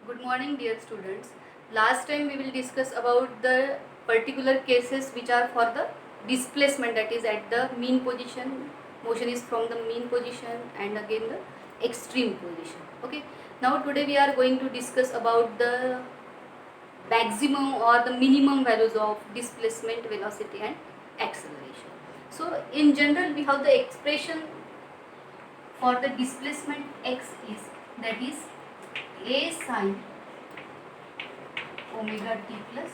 Good morning, dear students. Last time we will discuss about the particular cases which are for the displacement, that is at the mean position. Motion is from the mean position and again the extreme position. Okay. Now today we are going to discuss about the maximum or the minimum values of displacement, velocity and acceleration. So in general we have the expression for the displacement x is, that is a sine omega t plus.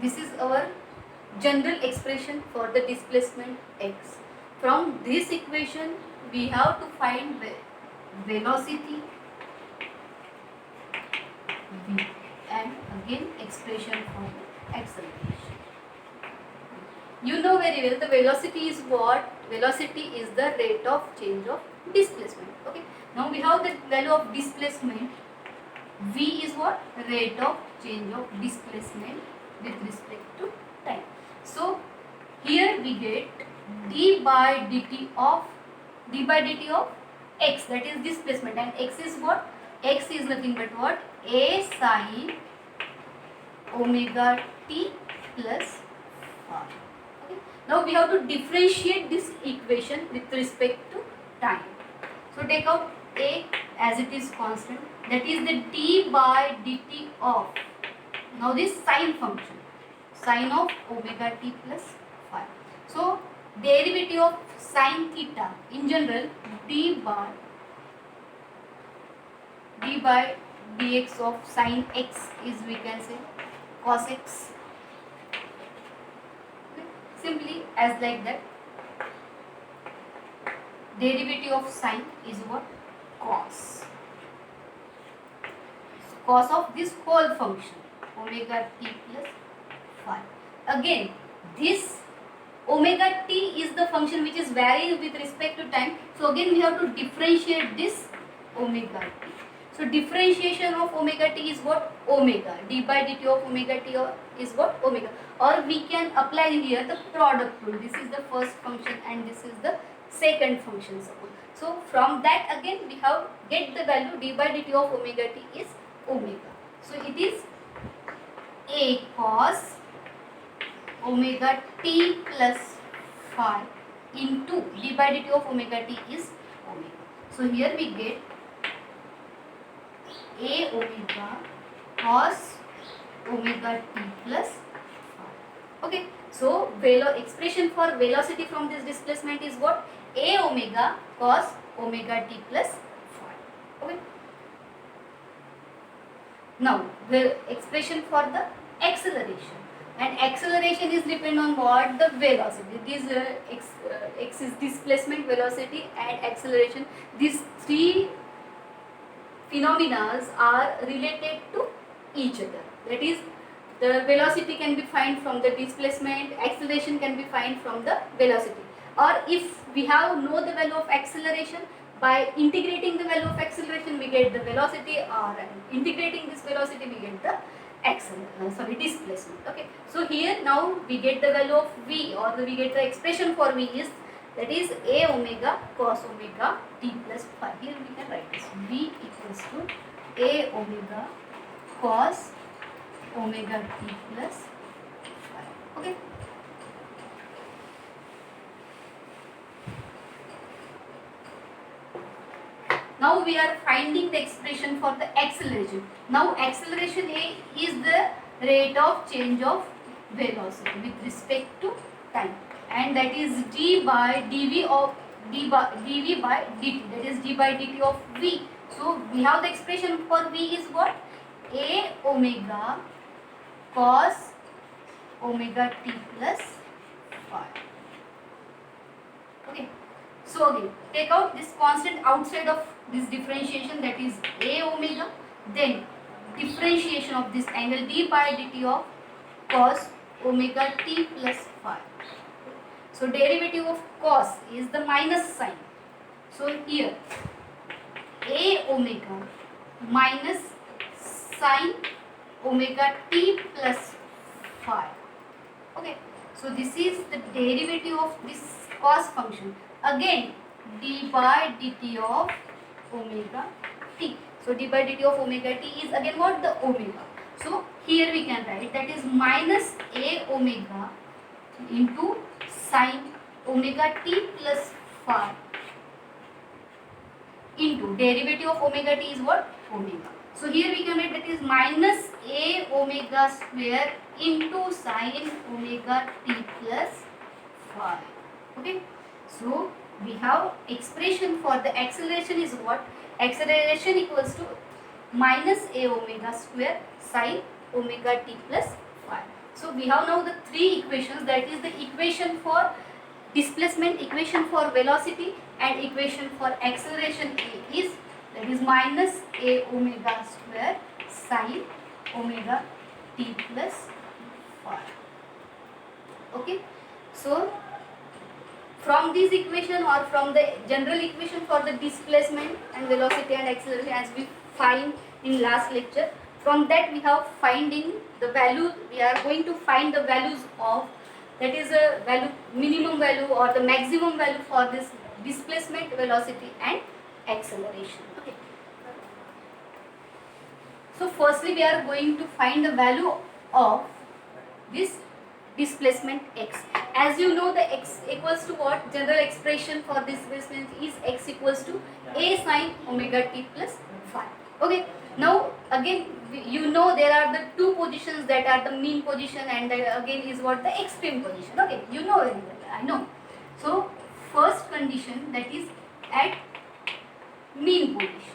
This is our general expression for the displacement x. From this equation we have to find velocity v and again expression for the acceleration. You know very well the velocity is what? Velocity is the rate of change of displacement. Okay. Now we have the value of displacement. V is what? Rate of change of displacement with respect to time. So here we get d by dt of x, that is displacement, and x is what? X is nothing but what? A sine omega t plus r. Okay. Now we have to differentiate this equation with respect to time. So take out a as it is constant, that is the d by dt of, now this sine function, sine of omega t plus phi. So derivative of sine theta in general, d by dx of sine x is, we can say, cos x. Okay. Simply as like that. Derivative of sine is what? Cos. So cos of this whole function omega t plus phi. Again this omega t is the function which is varying with respect to time. So again we have to differentiate this omega t. So differentiation of omega t is what? Omega. D by dt of omega t is what? Omega. Or we can apply here the product rule. This is the first function and this is the second function, suppose. So from that again we have get the value d by dt of omega t is omega. So it is a cos omega t plus phi into d by dt of omega t is omega. So here we get a omega cos omega t plus phi. Okay. So expression for velocity from this displacement is what? A omega cos omega t plus phi. Okay. Now the expression for the acceleration, and acceleration is depend on what? The velocity. These x is displacement, velocity and acceleration. These three phenomena are related to each other. That is, the velocity can be found from the displacement, acceleration can be found from the velocity. Or if we have know the value of acceleration, by integrating the value of acceleration we get the velocity, or integrating this velocity we get the displacement. Okay. So here now we get the value of v, or we get the expression for v is, that is a omega cos omega t plus phi. Here we can write this v equals to a omega cos omega t plus phi. Okay. Now we are finding the expression for the acceleration. Now acceleration A is the rate of change of velocity with respect to time, and that is d by dv of dv by dt, that is d by dt of v. So we have the expression for v is what? A omega cos omega t plus phi. Okay. So again take out this constant outside of this differentiation, that is a omega, then differentiation of this angle d by dt of cos omega t plus phi. So derivative of cos is the minus sign. So here a omega minus sine omega t plus phi. Okay. So this is the derivative of this cos function. Again d by dt of omega t. So d by dt of omega t is again what? The omega. So here we can write that is minus a omega into sine omega t plus phi into derivative of omega t is what? Omega. So here we can write that is minus a omega square into sine omega t plus phi. Okay. So we have expression for the acceleration is what? Acceleration equals to minus a omega square sine omega t plus phi. So we have now the three equations, that is the equation for displacement, equation for velocity and equation for acceleration is that is minus a omega square sine omega t plus phi. Okay. So from this equation or from the general equation for the displacement and velocity and acceleration as we find in last lecture, from that we have finding the value, we are going to find the values of, that is a value, minimum value or the maximum value for this displacement, velocity and acceleration. Okay. So firstly we are going to find the value of this displacement x. As you know, the x equals to what? General expression for displacement is x equals to a sine omega t plus phi. Okay. Now again you know there are the two positions, that are the mean position and again is what? The extreme position. Okay, you know very well, I know. So first condition, that is at mean position.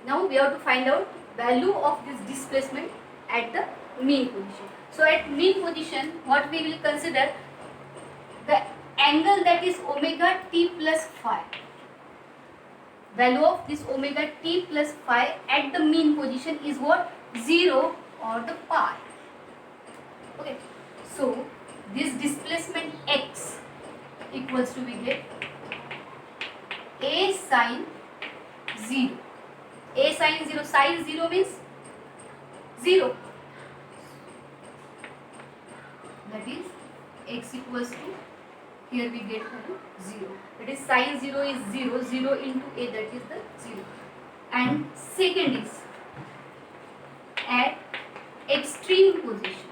Now we have to find out value of this displacement at the mean position. So at mean position, what we will consider? The angle that is omega t plus phi. Value of this omega t plus phi at the mean position is what? 0 or the pi. Okay. So this displacement x equals to, we get a sine 0. A sine 0, sine 0 means 0. That is x equals to, here we get 0. That is sine 0 is 0, 0 into a, that is the 0. And second is at extreme position.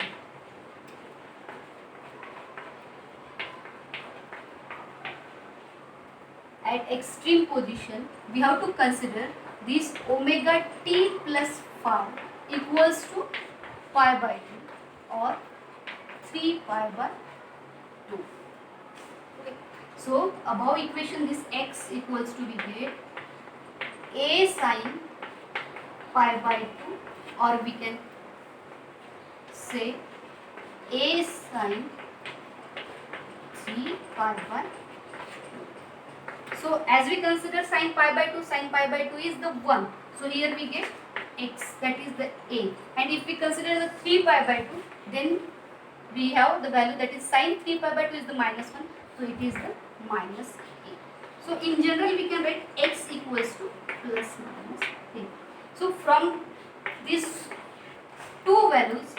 At extreme position, we have to consider this omega t plus phi equals to pi by 2 or 3 pi by 2. Okay. So above equation, this x equals to, we get a sine pi by 2, or we can say a sine 3 pi by 2. So as we consider sine pi by 2, sine pi by 2 is the 1. So here we get x, that is the a. And if we consider the 3 pi by 2, then we have the value, that is sine 3 pi by 2 is the minus 1. So it is the minus a. So in general we can write x equals to plus minus a. So from these two values,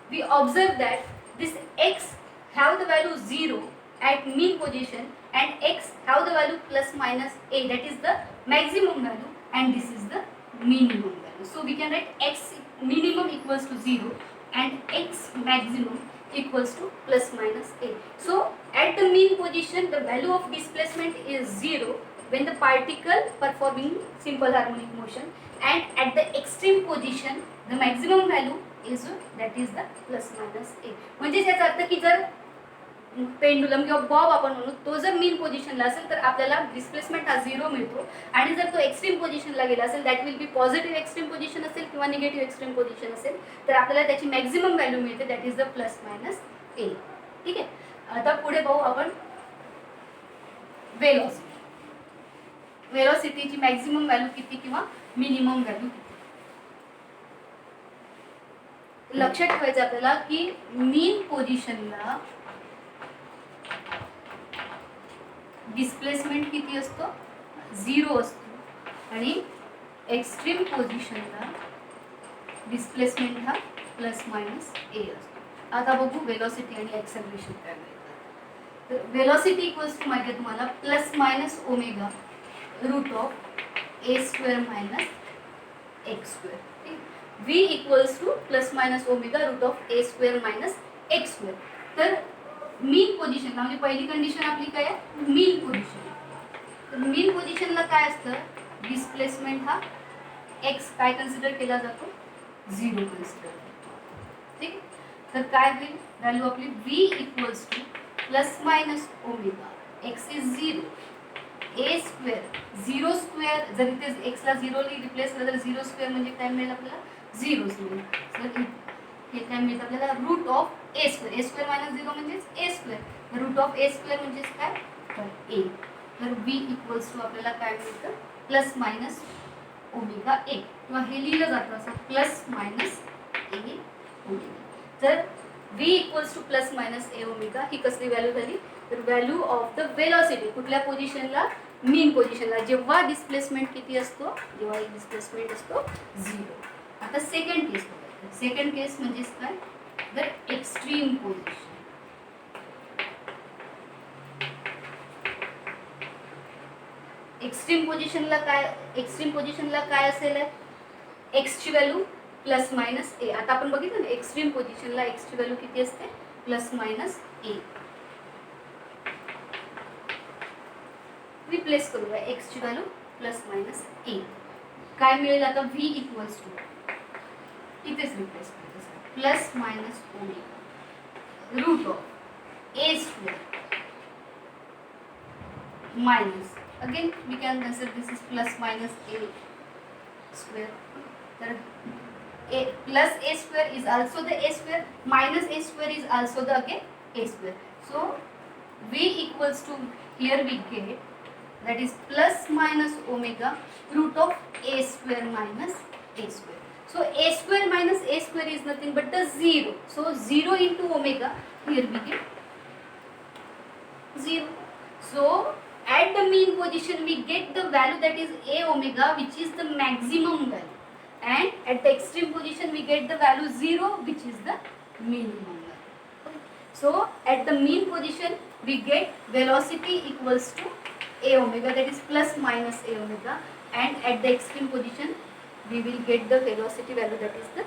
we observe that this x have the value 0 at mean position and x have the value plus minus a, that is the maximum value, and this is the minimum value. So we can write x minimum equals to 0 and x maximum equals to plus minus a. So at the mean position, the value of displacement is 0 when the particle performing simple harmonic motion, and at the extreme position the maximum value is, that is the plus minus a. म्हणजे याचा अर्थ की जर pendulum किंवा Bob आपण म्हणू, तो जर mean पोझिशनला असेल तर आपल्याला डिस्प्लेसमेंट हा 0 मिळतो, आणि जर तो एक्स्ट्रीम पोझिशनला गेला असेल, that will be positive extreme position असेल किंवा निगेटिव्ह एक्स्ट्रीम पोझिशन असेल, तर आपल्याला त्याची मॅक्झिमम व्हॅल्यू मिळते, that is the plus minus A. ठीक आहे. आता पुढे पाहू आपण वेलोसिटी. वेलोसिटीची मॅक्झिमम व्हॅल्यू किती किंवा मिनिमम व्हॅल्यू किती. लक्षात ठेवायचं आपल्याला की मीन पोझिशनला डिस्प्लेसमेंट किती असतो? 0 असतो, आणि एक्स्ट्रीम पोझिशनला डिस्प्लेसमेंट हा प्लस मायनस ए असतो. आता बघू वेलोसिटी आणि ॲक्सेलरेशन काय मिळतात. तर वेलोसिटी इक्वल्स टू माहिती आहे तुम्हाला plus minus omega root of A square minus X square. v equals to plus minus omega root of A square minus X square. तर मीन पोझिशनला म्हणजे पहिली कंडिशन आपली काय आहे, मीन पोझिशन. तर मीन पोझिशनला काय असतं, डिस्प्लेसमेंट हा एक्स काय कन्सिडर केला जातो, 0 कन्सिडर करतो. ठीक. तर काय होईल व्हॅल्यू आपली v equals to plus minus omega x is 0 A square 0 square. जर इथे एक्सला 0 रिप्लेस केलं तर 0 स्क्वेअर म्हणजे काय मिळेल आपल्याला, 0 मिळेल. तर हे काय मिळतं आपल्याला, root of A square. A square minus 0 म्हणजेच A square. Root of A square म्हणजेच काय, तर ए. तर v इक्वल्स टू आपल्याला काय मिळतं, प्लस मायनस ओमेगा ए, किंवा हे लिहिलं जातं असं प्लस मायनस ए ओमेगा. तर v equals to plus minus A omega ही कसली व्हॅल्यू झाली, तर व्हॅल्यू ऑफ द वेलोसिटी कुठल्या पोझिशनला, मीन पोझिशनला, जेव्हा डिस्प्लेसमेंट किती असतो, जेव्हा डिस्प्लेसमेंट असतो 0. आता सेकंड केस बघायचं. सेकंड केस म्हणजेच काय, तर एक्स्ट्रीम पोझिशन. एक्स्ट्रीम पोझिशनला काय असेल, एक्सची व्हॅल्यू प्लस मायनस ए. आता आपण बघितलं ना, एक्स्ट्रीम पोझिशनला एक्सची व्हॅल्यू किती असते, प्लस मायनस ए. रिप्लेस करूया एक्सची व्हॅल्यू प्लस मायनस ए. काय मिळेल आता, v इक्वल्स टू इथेच रिप्लेस करायचं plus minus omega root of A square minus, again we can consider this is plus minus A square. तर a plus a square is also the a square, minus a square is also the again a square. So v equals to, here we get that is plus minus omega root of a square minus a square. So a square minus a square is nothing but the 0. So 0 into omega, here we get 0. So at the mean position we get the value that is a omega, which is the maximum value. And at the extreme position we get the value 0, which is the minimum value. So at the mean position we get velocity equals to a omega, that is plus minus a omega, and at the extreme position we will get the velocity value that is the